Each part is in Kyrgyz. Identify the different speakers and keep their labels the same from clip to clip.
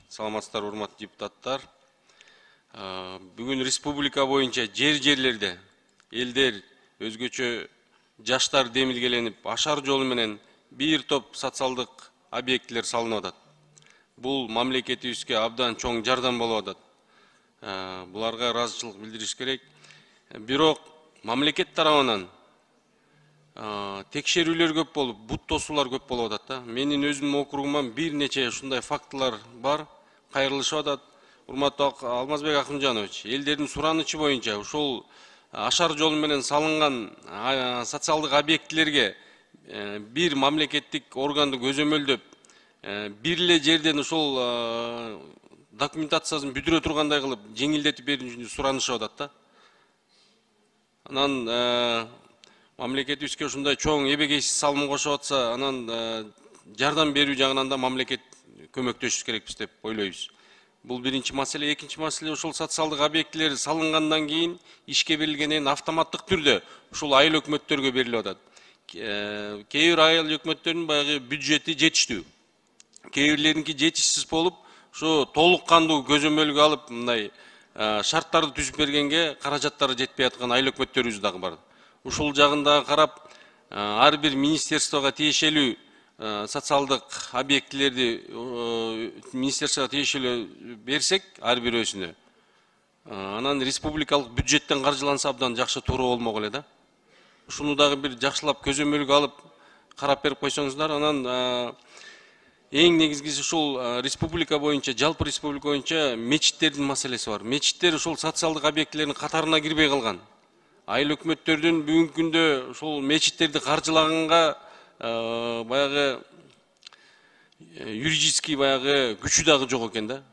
Speaker 1: Саламатсыздар, урматтуу депутаттар. Бүгүн республика боюнча жерлерде элдер өзгөчө жаштар демилгеленип, ашар жолу менен бир топ социалдык объектилер салынып атат. Бул мамлекетибизге абдан чоң жардам болуп атат. Буларга ыраазычылык билдириш керек. Бирок мамлекет тарабынан текшерүүлөр көп болуп, бут тосуулар көп болуп атат. Менин өзүмдүн округуман бир нече ушундай фактылар бар, кайрылышып атат. Урматтуу Алмазбек Акымжанович, элдердин суранычы боюнча ушул ашар жол менен салынган социалдык объектилерге бир мамлекеттик органды көзөмөлдөп, бир эле жерден ушул документациясын бүтүрө тургандай кылып жеңилдетип берүү үчүн суранышып атат. Анан мамлекетибизге ушундай чоң эбегейсиз салым кошуп атса, анан жардам берүү жагынан да мамлекет көмөктөшүш керекпиз деп ойлойбуз. Бул биринчи маселе. Экинчи маселе, ушул социалдык объектилер салынгандан кийин ишке берилгенден автоматтык түрдө ушул айыл өкмөттөргө берилип атат. Кээ бир айыл өкмөттөрүнүн баягы бюджети жетиштүү. Кээ бирлеринки жетишсиз болуп, ушу толук кандуу көзөмөлгө алып, мындай шарттарды түзүп бергенге каражаттары жетпей аткан айыл өкмөттөрүбүз дагы бар. Ушул жагында карап, ар бир министерствого тиешелүү социалдык объектилерди министерствого тиешелүү берсек, ар бирөөсүнө, анан республикалык бюджеттен каржыланса абдан жакшы, туура болмок эле да. Ушуну дагы бир жакшылап көзөмөлгө алып карап берип койсоңуздар, анан эң негизгиси ушул республика боюнча, жалпы республика боюнча мечиттердин маселеси бар. Мечиттер ушул социалдык объектилердин катарына кирбей калган. Айыл өкмөттөрдүн бүгүнкү күндө ушул мечиттерди каржылаганга баягы юридический баягы күчү дагы жок экен да.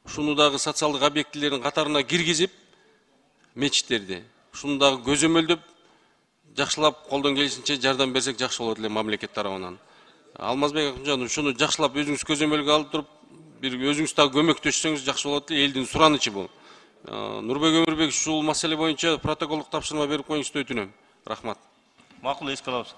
Speaker 1: Ушуну дагы социалдык объектилердин катарына киргизип, мечиттерди ушуну дагы көзөмөлдөп, жакшылап колдон келишинче жардам берсек жакшы болот эле мамлекет тарабынан. Алмазбек Акымжанов, ушуну жакшылап өзүңүз көзөмөлгө алып туруп, бир өзүңүз дагы көмөктөшсөңүз жакшы болот эле, элдин суранычы бул. Нурбек Өмүрбек, ушул маселе боюнча протоколдук тапшырма берип коюңузду өтүнөм. Рахмат.
Speaker 2: Макул, эске алабыз.